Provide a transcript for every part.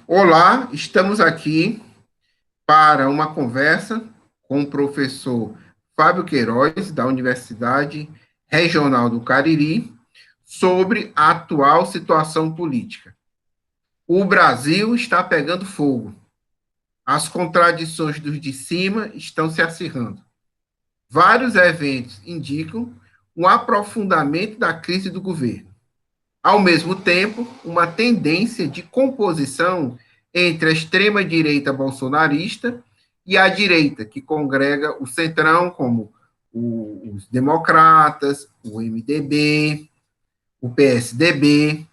Olá, estamos aqui para uma conversa com o professor Fábio Queiroz, da Universidade Regional do Cariri, sobre a atual situação política. O Brasil está pegando fogo. As contradições dos de cima estão se acirrando. Vários eventos indicam um aprofundamento da crise do governo. Ao mesmo tempo, uma tendência de composição entre a extrema-direita bolsonarista e a direita, que congrega o centrão, como os democratas, o MDB, o PSDB,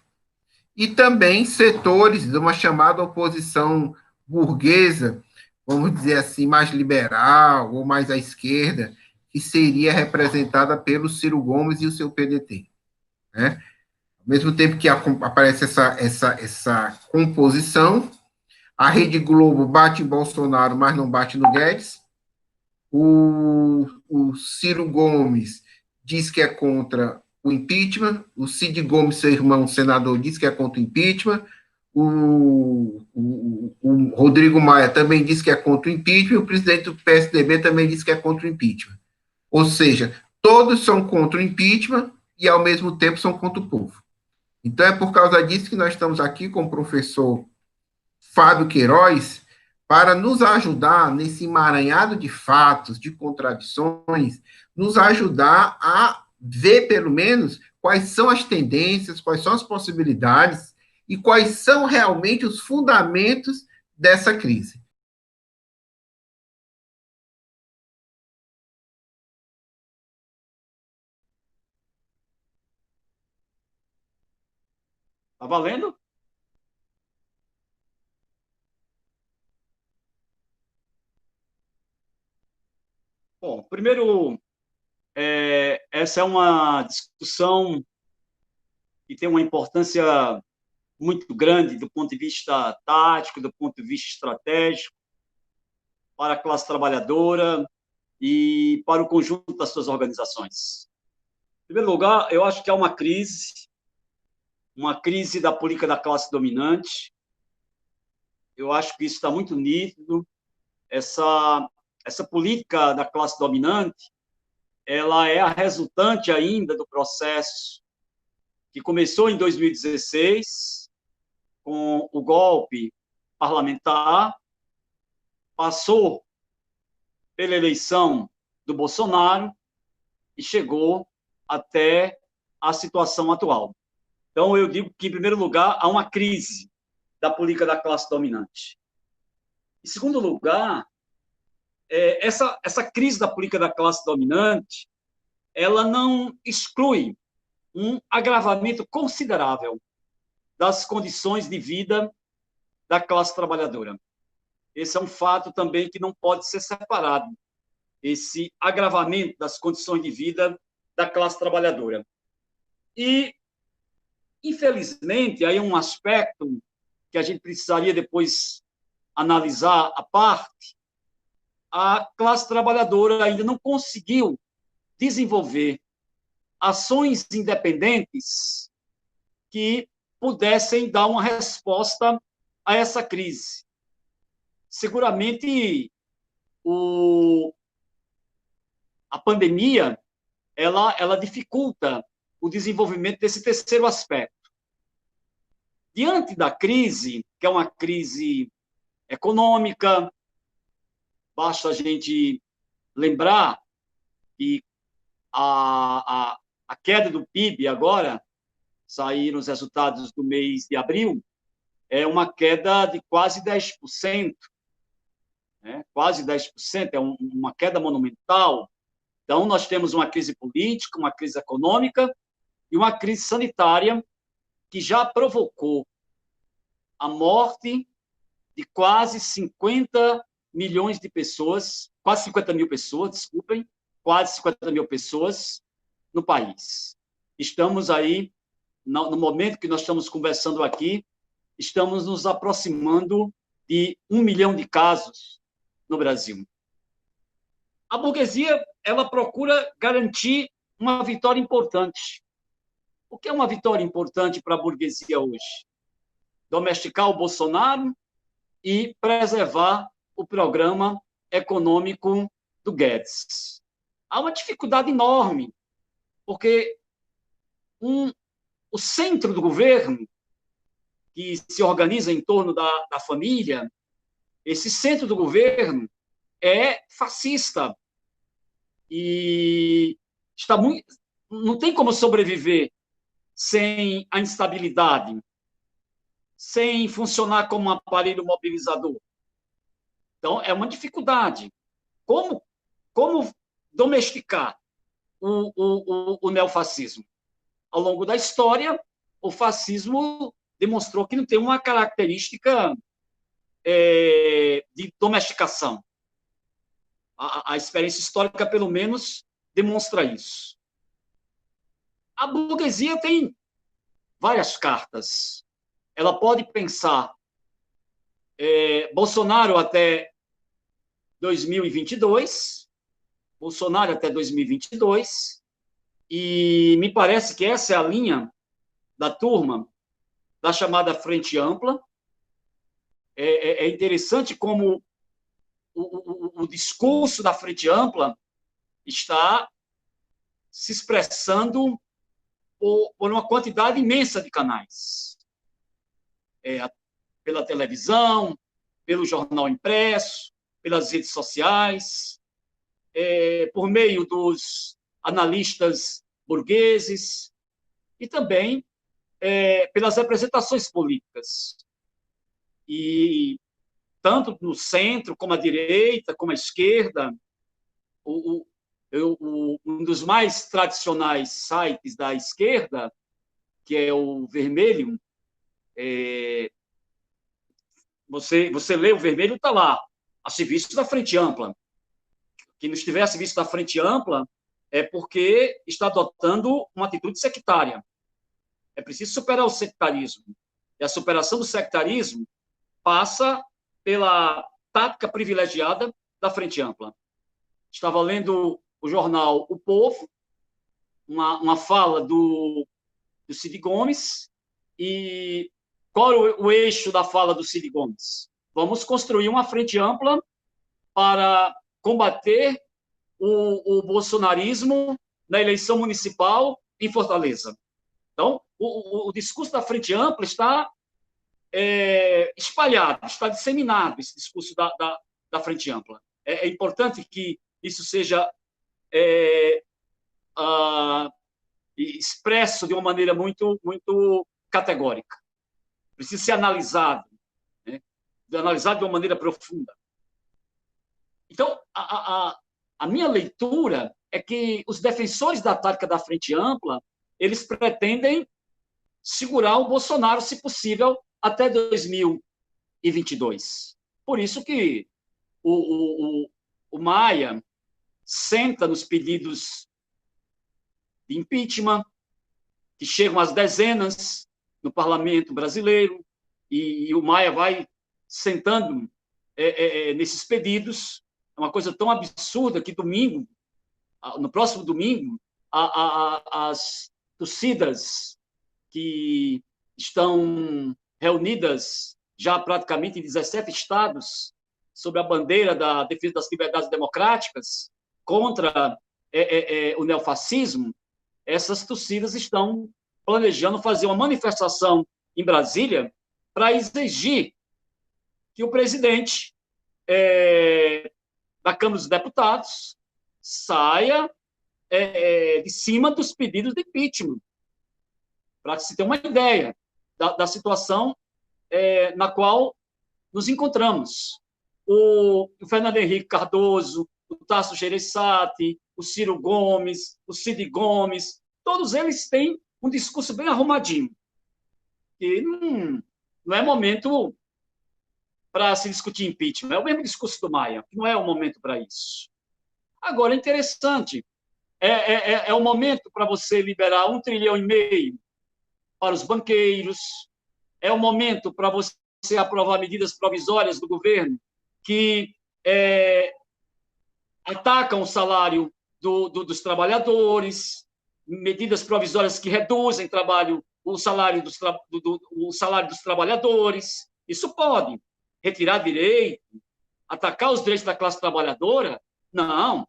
e também setores de uma chamada oposição burguesa, vamos dizer assim, mais liberal ou mais à esquerda, que seria representada pelo Ciro Gomes e o seu PDT. Né? Ao mesmo tempo que aparece essa composição, a Rede Globo bate em Bolsonaro, mas não bate no Guedes. O Ciro Gomes diz que é contra o impeachment. O Cid Gomes, seu irmão, senador, diz que é contra o impeachment. O Rodrigo Maia também diz que é contra o impeachment. O presidente do PSDB também diz que é contra o impeachment. Ou seja, todos são contra o impeachment e, ao mesmo tempo, são contra o povo. Então, é por causa disso que nós estamos aqui com o professor Fábio Queiroz para nos ajudar nesse emaranhado de fatos, de contradições, nos ajudar a ver, pelo menos, quais são as tendências, quais são as possibilidades e quais são realmente os fundamentos dessa crise. Tá valendo? Bom, primeiro, essa é uma discussão que tem uma importância muito grande do ponto de vista tático, do ponto de vista estratégico, para a classe trabalhadora e para o conjunto das suas organizações. Em primeiro lugar, eu acho que há uma crise da política da classe dominante. Eu acho que isso está muito nítido. Essa política da classe dominante, ela é a resultante ainda do processo que começou em 2016, com o golpe parlamentar, passou pela eleição do Bolsonaro e chegou até a situação atual. Então, eu digo que, em primeiro lugar, há uma crise da política da classe dominante. Em segundo lugar, essa crise da política da classe dominante, ela não exclui um agravamento considerável das condições de vida da classe trabalhadora. Esse é um fato também que não pode ser separado, esse agravamento das condições de vida da classe trabalhadora. E, infelizmente, aí é um aspecto que a gente precisaria depois analisar à parte, a classe trabalhadora ainda não conseguiu desenvolver ações independentes que pudessem dar uma resposta a essa crise. Seguramente, a pandemia ela dificulta o desenvolvimento desse terceiro aspecto. Diante da crise, que é uma crise econômica, basta a gente lembrar que a queda do PIB agora, saíram os resultados do mês de abril, é uma queda de quase 10%, né? Quase 10%, é uma queda monumental. Então, nós temos uma crise política, uma crise econômica e uma crise sanitária que já provocou a morte de quase 50 milhões de pessoas, quase 50 mil pessoas, desculpem, quase 50 mil pessoas no país. Estamos aí, no momento que nós estamos conversando aqui, estamos nos aproximando de 1 milhão de casos no Brasil. A burguesia, ela procura garantir uma vitória importante. O que é uma vitória importante para a burguesia hoje? domesticar o Bolsonaro e preservar o programa econômico do Guedes. Há uma dificuldade enorme, porque o centro do governo, que se organiza em torno da família, esse centro do governo é fascista e não tem como sobreviver sem a instabilidade, sem funcionar como um aparelho mobilizador. Então, é uma dificuldade. Como domesticar o neofascismo? Ao longo da história, o fascismo demonstrou que não tem uma característica de domesticação. A experiência histórica, pelo menos, demonstra isso. A burguesia tem várias cartas. Ela pode pensar Bolsonaro até 2022, Bolsonaro até 2022, e me parece que essa é a linha da turma da chamada Frente Ampla. É interessante como o discurso da Frente Ampla está se expressando por uma quantidade imensa de canais. Pela televisão, pelo jornal impresso, pelas redes sociais, por meio dos analistas burgueses e também pelas representações políticas. E tanto no centro, como a direita, como a esquerda, um dos mais tradicionais sites da esquerda, que é o Vermelho, você lê o Vermelho, está lá, a serviço da Frente Ampla. Quem não estiver a serviço da Frente Ampla é porque está adotando uma atitude sectária. É preciso superar o sectarismo. E a superação do sectarismo passa pela tática privilegiada da Frente Ampla. Estava lendo o jornal O Povo, uma fala do Cid Gomes, e qual o eixo da fala do Cid Gomes? Vamos construir uma frente ampla para combater o bolsonarismo na eleição municipal em Fortaleza. Então, o discurso da frente ampla está espalhado, está disseminado, esse discurso da frente ampla. É importante que isso seja expresso de uma maneira muito, muito categórica. Precisa ser analisado, né? Analisado de uma maneira profunda. Então, a minha leitura é que os defensores da tática da frente ampla, eles pretendem segurar o Bolsonaro, se possível, até 2022. Por isso que o Maia senta nos pedidos de impeachment, que chegam às dezenas no parlamento brasileiro, e o Maia vai sentando nesses pedidos. É uma coisa tão absurda que no próximo domingo, as torcidas que estão reunidas já praticamente em 17 estados sob a bandeira da defesa das liberdades democráticas contra o neofascismo, essas torcidas estão planejando fazer uma manifestação em Brasília para exigir que o presidente da Câmara dos Deputados saia de cima dos pedidos de impeachment, para se ter uma ideia da situação na qual nos encontramos. O Fernando Henrique Cardoso, o Tasso Gereissati, o Ciro Gomes, o Cid Gomes, todos eles têm um discurso bem arrumadinho. E não é momento para se discutir impeachment. É o mesmo discurso do Maia, que não é o momento para isso. Agora, é interessante, é o momento para você liberar 1,5 trilhão para os banqueiros, é o momento para você aprovar medidas provisórias do governo que atacam o salário dos trabalhadores, medidas provisórias que reduzem o salário o salário dos trabalhadores. Isso pode. Retirar direito, atacar os direitos da classe trabalhadora? Não.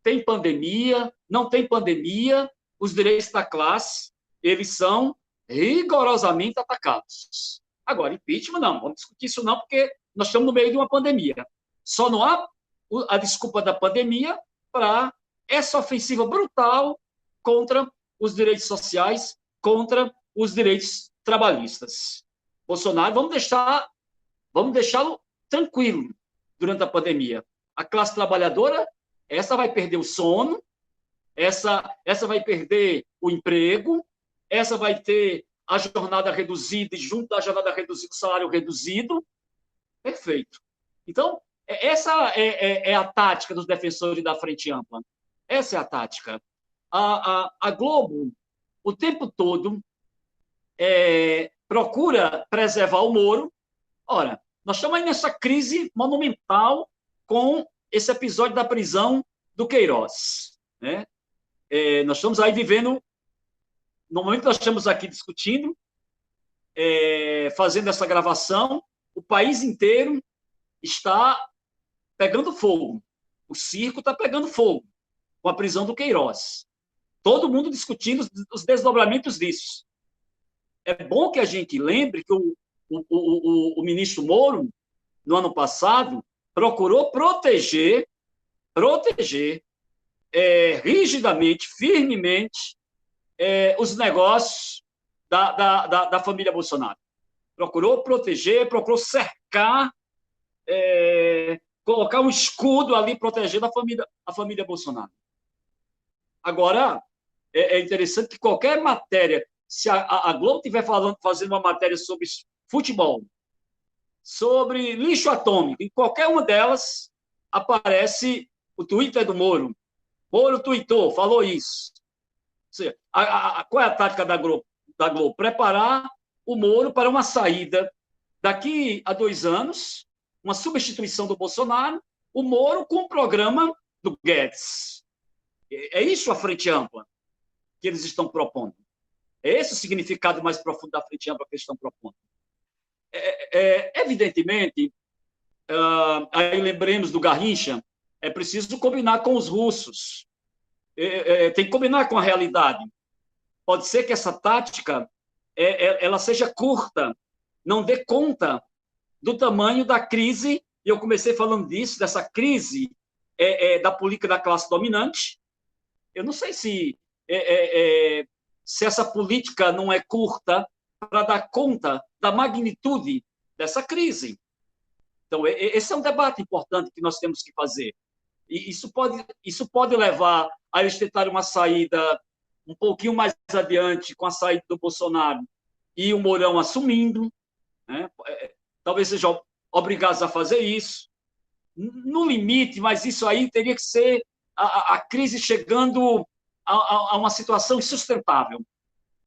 Tem pandemia, não tem pandemia, os direitos da classe, eles são rigorosamente atacados. Agora, impeachment, não. Vamos discutir isso não, porque nós estamos no meio de uma pandemia. Só não há a desculpa da pandemia para essa ofensiva brutal contra os direitos sociais, contra os direitos trabalhistas. Bolsonaro, vamos deixá-lo tranquilo durante a pandemia. A classe trabalhadora, essa vai perder o sono, essa vai perder o emprego, essa vai ter a jornada reduzida e junto da jornada reduzida o salário reduzido. Perfeito. Então, essa é a tática dos defensores da Frente Ampla. Essa é a tática. A Globo, o tempo todo, procura preservar o Moro. Ora, nós estamos aí nessa crise monumental com esse episódio da prisão do Queiroz. Né? Nós estamos aí vivendo, no momento que nós estamos aqui discutindo, fazendo essa gravação, o país inteiro está pegando fogo. O circo está pegando fogo com a prisão do Queiroz. Todo mundo discutindo os desdobramentos disso. É bom que a gente lembre que o ministro Moro, no ano passado, procurou proteger rigidamente, firmemente, os negócios da família Bolsonaro. Procurou proteger, procurou cercar, colocar um escudo ali protegendo a família Bolsonaro. Agora, é interessante que qualquer matéria, se a Globo estiver fazendo uma matéria sobre futebol, sobre lixo atômico, em qualquer uma delas aparece o Twitter do Moro. Moro tweetou, falou isso. Ou seja, qual é a tática da Globo? Preparar o Moro para uma saída daqui a 2 anos, uma substituição do Bolsonaro, o Moro com o programa do Guedes. É isso a Frente Ampla que eles estão propondo. É esse o significado mais profundo da Frente Ampla que eles estão propondo. Evidentemente, aí lembremos do Garrincha, é preciso combinar com os russos. Tem que combinar com a realidade. Pode ser que essa tática ela seja curta, não dê conta do tamanho da crise, e eu comecei falando disso, dessa crise da política da classe dominante. Eu não sei se essa política não é curta para dar conta da magnitude dessa crise. Então, esse é um debate importante que nós temos que fazer. E isso pode levar a eles tentarem uma saída um pouquinho mais adiante com a saída do Bolsonaro e o Mourão assumindo, né? Talvez sejam obrigados a fazer isso. No limite, mas isso aí teria que ser a crise chegando a uma situação insustentável.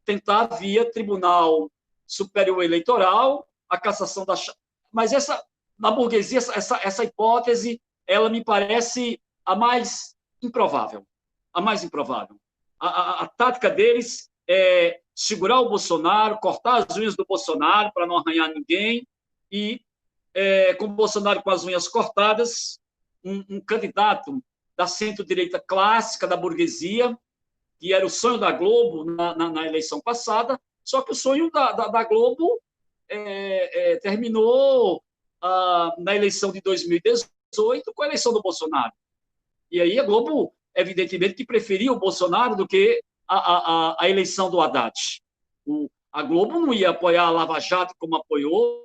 Tentar, via Tribunal Superior Eleitoral, a cassação da... Mas na burguesia, essa hipótese, ela me parece a mais improvável. A mais improvável. A tática deles é segurar o Bolsonaro, cortar as unhas do Bolsonaro para não arranhar ninguém e, com o Bolsonaro com as unhas cortadas, um candidato da centro-direita clássica da burguesia, que era o sonho da Globo na eleição passada, só que o sonho da Globo terminou na eleição de 2018 com a eleição do Bolsonaro. E aí a Globo, evidentemente, que preferia o Bolsonaro do que a eleição do Haddad. A Globo não ia apoiar a Lava Jato como apoiou,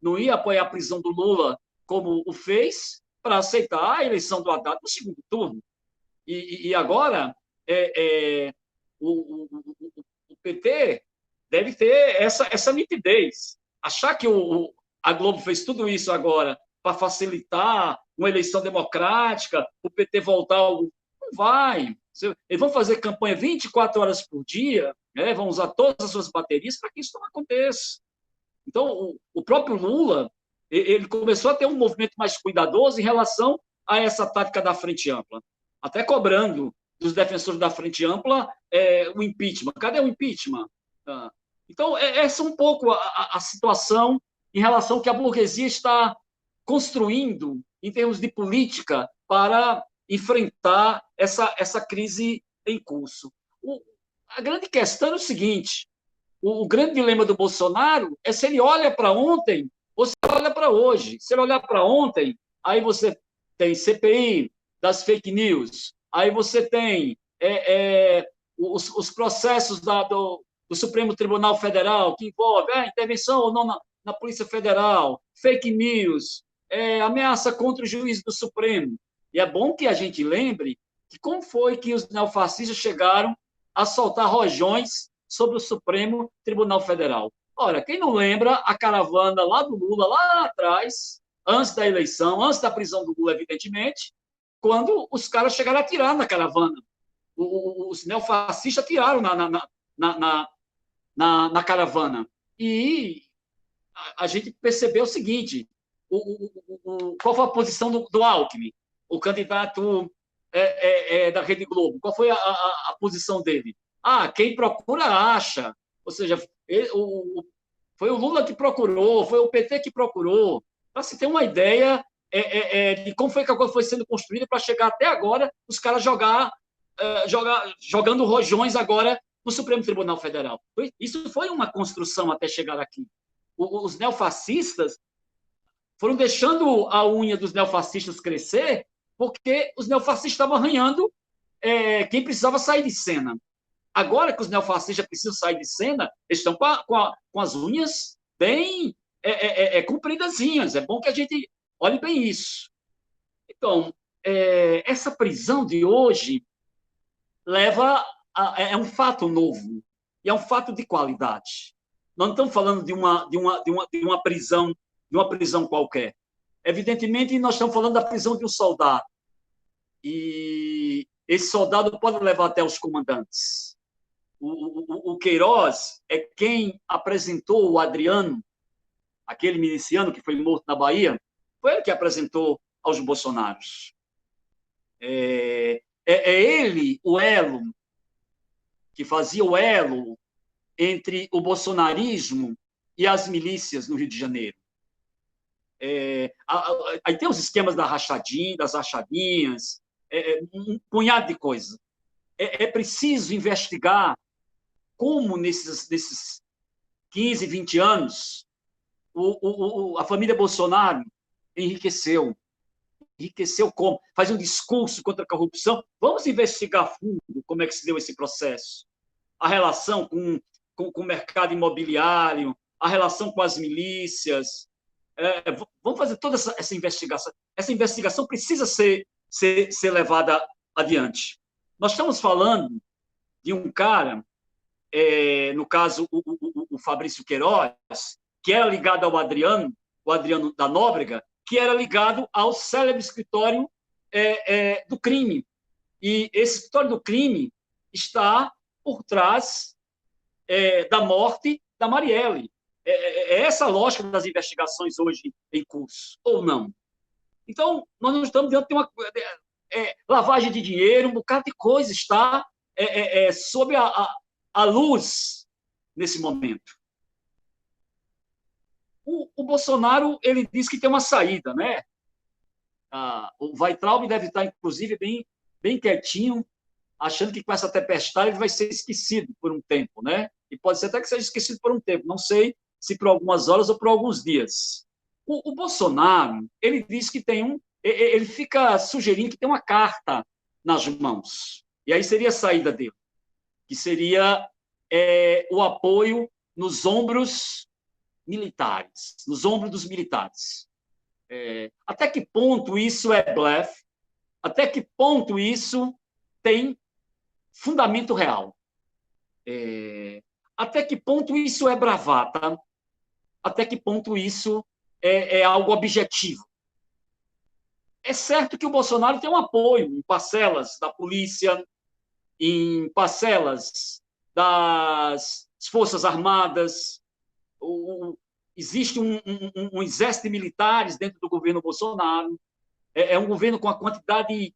não ia apoiar a prisão do Lula como o fez, para aceitar a eleição do Haddad no segundo turno. E agora, o PT deve ter essa nitidez. Achar que a Globo fez tudo isso agora para facilitar uma eleição democrática, o PT voltar ao... Não vai. Eles vão fazer campanha 24 horas por dia, né? Vão usar todas as suas baterias para que isso não aconteça. Então, o próprio Lula, ele começou a ter um movimento mais cuidadoso em relação a essa tática da Frente Ampla, até cobrando dos defensores da Frente Ampla o impeachment. Cadê o impeachment? Então, essa é um pouco a situação em relação ao que a burguesia está construindo em termos de política para enfrentar essa crise em curso. A grande questão é o seguinte: o grande dilema do Bolsonaro é se ele olha para ontem ou se ele olha para hoje. Se ele olhar para ontem, aí você tem CPI das fake news, aí você tem os processos do Supremo Tribunal Federal, que envolve intervenção ou não na Polícia Federal, fake news, ameaça contra o juiz do Supremo. E é bom que a gente lembre que como foi que os neofascistas chegaram a soltar rojões sobre o Supremo Tribunal Federal. Ora, quem não lembra a caravana lá do Lula, lá atrás, antes da eleição, antes da prisão do Lula, evidentemente, quando os caras chegaram a atirar na caravana. Os neofascistas atiraram na caravana. E a gente percebeu o seguinte: qual foi a posição do Alckmin, o candidato da Rede Globo? Qual foi a posição dele? Quem procura acha. Ou seja, foi o Lula que procurou, foi o PT que procurou. Para se ter uma ideia de como foi que a coisa foi sendo construída para chegar até agora, os caras jogando rojões agora no Supremo Tribunal Federal. Isso foi uma construção até chegar aqui. Os neofascistas foram deixando a unha dos neofascistas crescer porque os neofascistas estavam arranhando quem precisava sair de cena. Agora que os neofascistas precisam sair de cena, eles estão com as unhas bem compridazinhas. É bom que a gente olhe bem isso. Então, essa prisão de hoje é um fato novo e é um fato de qualidade. Nós não estamos falando de uma prisão qualquer. Evidentemente, nós estamos falando da prisão de um soldado. E esse soldado pode levar até os comandantes. O Queiroz é quem apresentou o Adriano, aquele miliciano que foi morto na Bahia, foi ele que apresentou aos bolsonaros. É ele o elo, que fazia o elo entre o bolsonarismo e as milícias no Rio de Janeiro. Aí tem os esquemas das rachadinhas, um punhado de coisas. É preciso investigar como nesses 15, 20 anos a família Bolsonaro enriqueceu como? Faz um discurso contra a corrupção. Vamos investigar a fundo como é que se deu esse processo. A relação com o mercado imobiliário, a relação com as milícias. Vamos fazer toda essa investigação. Essa investigação precisa ser levada adiante. Nós estamos falando de um cara, no caso, o Fabrício Queiroz, que era ligado ao Adriano, o Adriano da Nóbrega, que era ligado ao célebre escritório do crime. E esse escritório do crime está por trás da morte da Marielle. É essa a lógica das investigações hoje em curso, ou não? Então, nós não estamos diante de uma lavagem de dinheiro, um bocado de coisa está sob a luz nesse momento. O Bolsonaro, ele diz que tem uma saída, né? O Weintraub deve estar, inclusive, bem quietinho, achando que com essa tempestade ele vai ser esquecido por um tempo, né? E pode ser até que seja esquecido por um tempo, não sei se por algumas horas ou por alguns dias. O Bolsonaro, ele diz que ele fica sugerindo que tem uma carta nas mãos. E aí seria a saída dele, que seria o apoio nos ombros militares, nos ombros dos militares. Até que ponto isso é blefe? Até que ponto isso tem fundamento real? Até que ponto isso é bravata? Até que ponto isso é algo objetivo? É certo que o Bolsonaro tem um apoio em parcelas da polícia, em parcelas das Forças Armadas. Existe um exército de militares dentro do governo Bolsonaro. É um governo com a quantidade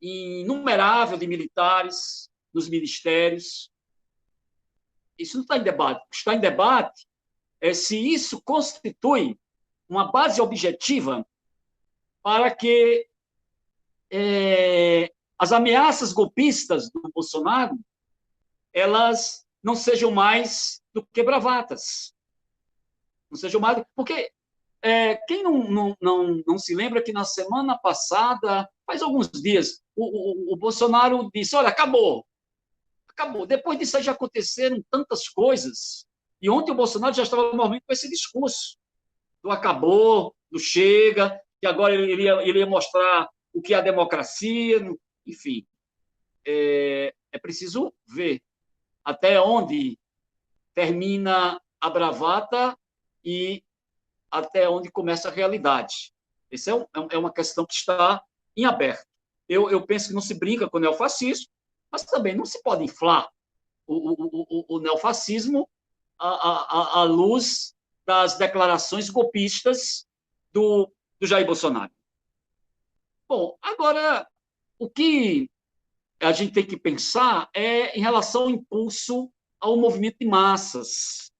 inumerável de militares nos ministérios. Isso não está em debate. O que está em debate é se isso constitui uma base objetiva para que as ameaças golpistas do Bolsonaro elas não sejam mais do que bravatas. Não sejam mais... Porque quem não se lembra que na semana passada, faz alguns dias, o Bolsonaro disse, olha, acabou. Acabou. Depois disso aí já aconteceram tantas coisas. E ontem o Bolsonaro já estava normalmente com esse discurso do acabou, do chega, que agora ele ia mostrar o que é a democracia, enfim. É preciso ver até onde termina a bravata e até onde começa a realidade. Essa é uma questão que está em aberto. Eu penso que não se brinca com o neofascismo, mas também não se pode inflar o neofascismo à luz das declarações golpistas do Jair Bolsonaro. Bom, agora, o que a gente tem que pensar é em relação ao impulso ao movimento de massas.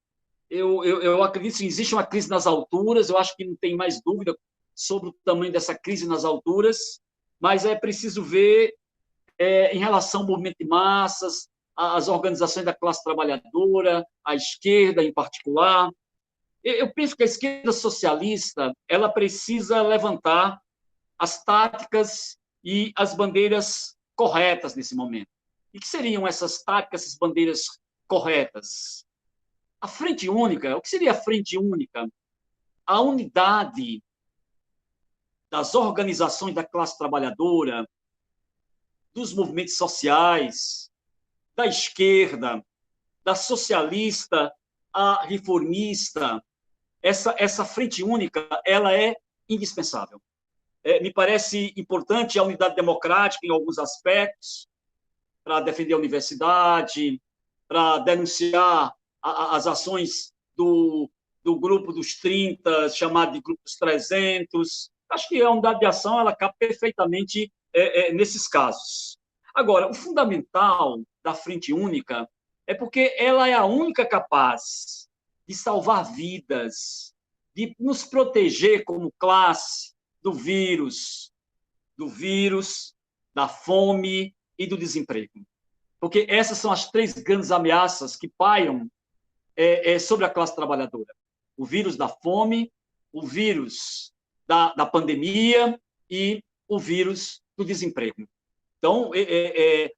Eu acredito que existe uma crise nas alturas, eu acho que não tem mais dúvida sobre o tamanho dessa crise nas alturas, mas é preciso ver em relação ao movimento de massas, as organizações da classe trabalhadora, a esquerda em particular. Eu penso que a esquerda socialista ela precisa levantar as táticas e as bandeiras corretas nesse momento. E que seriam essas táticas, essas bandeiras corretas? A frente única, o que seria a frente única? A unidade das organizações da classe trabalhadora, dos movimentos sociais, da esquerda, da socialista, a reformista. Essa frente única, ela é indispensável. Me parece importante a unidade democrática em alguns aspectos, para defender a universidade, para denunciar as ações do grupo dos 30, chamado de grupo dos 300. Acho que a unidade de ação ela cabe perfeitamente nesses casos. Agora, o fundamental da Frente Única é porque ela é a única capaz de salvar vidas, de nos proteger como classe do vírus, da fome e do desemprego. Porque essas são as três grandes ameaças que pairam sobre a classe trabalhadora. O vírus da fome, o vírus da pandemia e o vírus do desemprego. Então,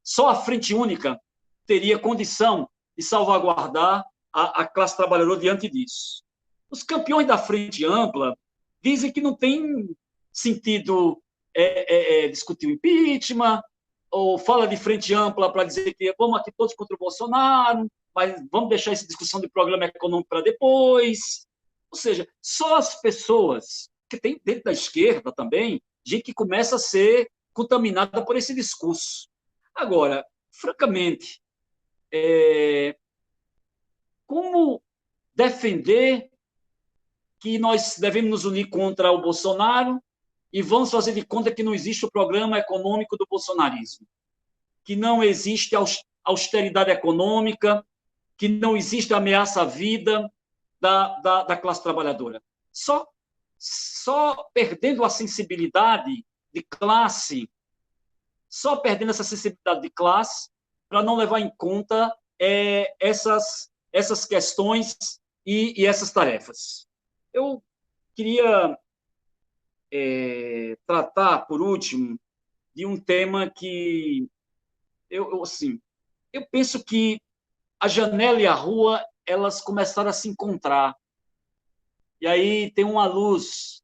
só a Frente Única teria condição de salvaguardar a classe trabalhadora diante disso. Os campeões da Frente Ampla dizem que não tem sentido discutir o impeachment, ou fala de Frente Ampla para dizer que vamos aqui todos contra o Bolsonaro, mas vamos deixar essa discussão de programa econômico para depois. Ou seja, só as pessoas que tem dentro da esquerda também, gente que começa a ser contaminada por esse discurso. Agora, francamente, como defender que nós devemos nos unir contra o Bolsonaro e vamos fazer de conta que não existe o programa econômico do bolsonarismo, que não existe austeridade econômica, que não existe ameaça à vida da classe trabalhadora. Só perdendo a sensibilidade de classe, só perdendo essa sensibilidade de classe para não levar em conta essas questões e essas tarefas. Eu queria tratar, por último, de um tema que eu penso que a janela e a rua elas começaram a se encontrar. E aí tem uma luz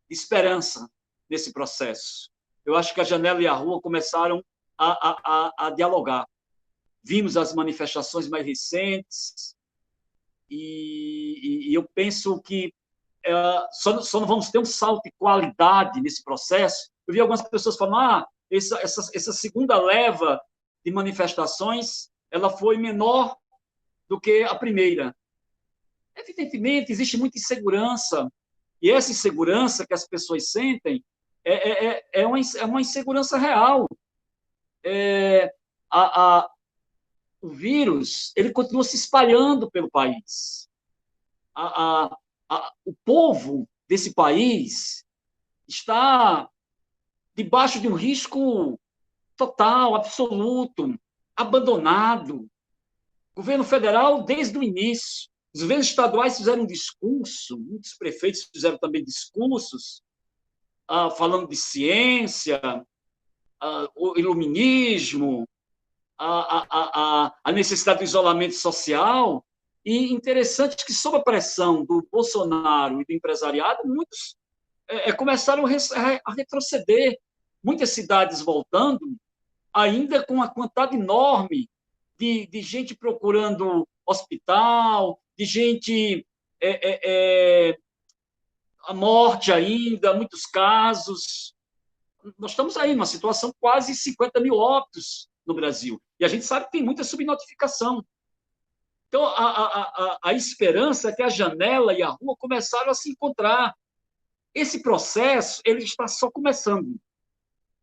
de esperança nesse processo. Eu acho que a janela e a rua começaram a dialogar. Vimos as manifestações mais recentes e eu penso que só não vamos ter um salto de qualidade nesse processo. Eu vi algumas pessoas falando essa segunda leva de manifestações ela foi menor do que a primeira. Evidentemente, existe muita insegurança, e essa insegurança que as pessoas sentem é uma insegurança real. o vírus ele continua se espalhando pelo país. O povo desse país está debaixo de um risco total, absoluto, abandonado. O governo federal, desde o início, os governos estaduais fizeram um discurso, muitos prefeitos fizeram também discursos, falando de ciência, o iluminismo, a necessidade do isolamento social, e interessante que, sob a pressão do Bolsonaro e do empresariado, muitos começaram a retroceder. Muitas cidades voltando, ainda com uma quantidade enorme de gente procurando hospital, de gente a morte ainda, muitos casos. Nós estamos aí numa situação quase 50 mil óbitos no Brasil. E a gente sabe que tem muita subnotificação. Então, a esperança é que a janela e a rua começaram a se encontrar. Esse processo ele está só começando.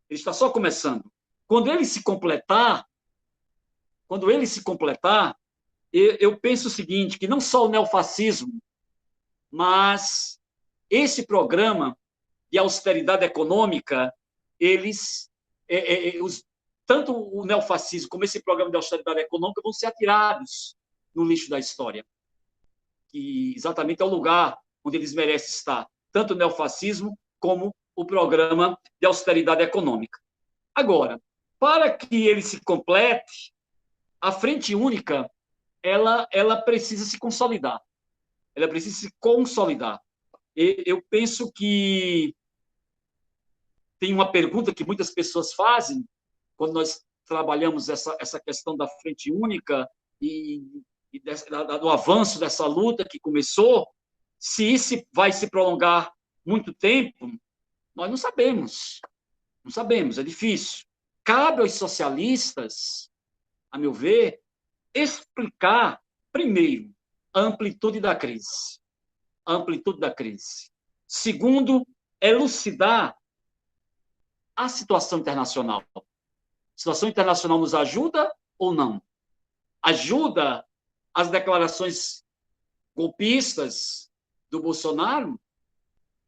Ele está só começando. Quando ele se completar, eu penso o seguinte, que não só o neofascismo, mas esse programa de austeridade econômica, tanto o neofascismo como esse programa de austeridade econômica vão ser atirados no lixo da história, que exatamente é o lugar onde eles merecem estar, tanto o neofascismo como o programa de austeridade econômica. Agora, para que ele se complete, a Frente Única ela precisa se consolidar. Ela precisa se consolidar. Eu penso que tem uma pergunta que muitas pessoas fazem quando nós trabalhamos essa questão da Frente Única e do avanço dessa luta que começou, se isso vai se prolongar muito tempo, nós não sabemos. Não sabemos, é difícil. Cabe aos socialistas, a meu ver, explicar, primeiro, a amplitude da crise. A amplitude da crise. Segundo, elucidar a situação internacional. A situação internacional nos ajuda ou não? Ajuda as declarações golpistas do Bolsonaro?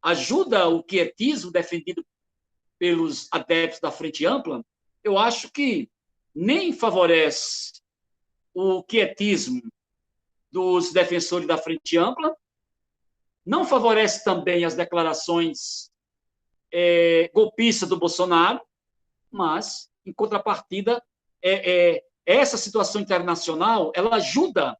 Ajuda o quietismo defendido pelos adeptos da Frente Ampla? Eu acho que nem favorece o quietismo dos defensores da Frente Ampla, não favorece também as declarações golpistas do Bolsonaro, mas, em contrapartida, essa situação internacional ela ajuda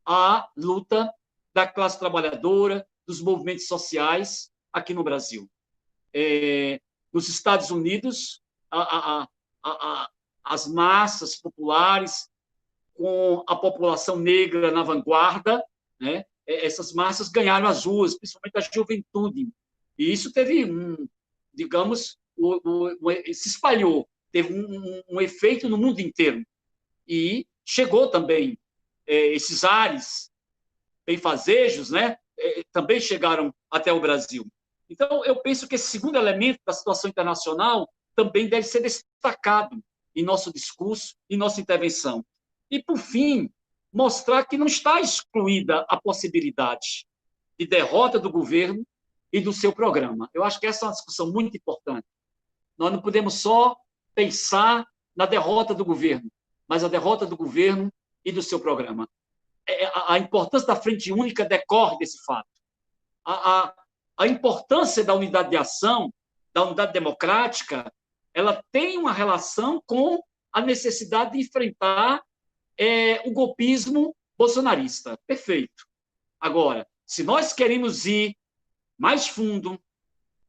a luta da classe trabalhadora, dos movimentos sociais aqui no Brasil. Nos Estados Unidos, as massas populares, com a população negra na vanguarda, né? Essas massas ganharam as ruas, principalmente a juventude. E isso teve, digamos, se espalhou, teve um efeito no mundo inteiro. E chegou também esses ares benfazejos, né? Também chegaram até o Brasil. Então, eu penso que esse segundo elemento da situação internacional também deve ser destacado em nosso discurso, em nossa intervenção. E, por fim, mostrar que não está excluída a possibilidade de derrota do governo e do seu programa. Eu acho que essa é uma discussão muito importante. Nós não podemos só pensar na derrota do governo, mas a derrota do governo e do seu programa. A importância da Frente Única decorre desse fato. A importância da unidade de ação, da unidade democrática, ela tem uma relação com a necessidade de enfrentar o golpismo bolsonarista. Perfeito. Agora, se nós queremos ir mais fundo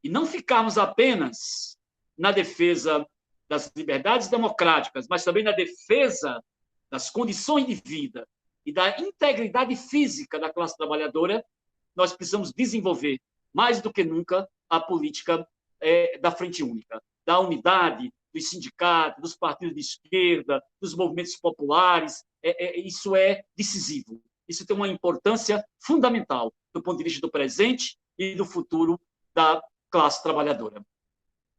e não ficarmos apenas na defesa das liberdades democráticas, mas também na defesa das condições de vida e da integridade física da classe trabalhadora, nós precisamos desenvolver, mais do que nunca, a política da Frente Única, da unidade dos sindicatos, dos partidos de esquerda, dos movimentos populares. Isso é decisivo. Isso tem uma importância fundamental do ponto de vista do presente e do futuro da classe trabalhadora.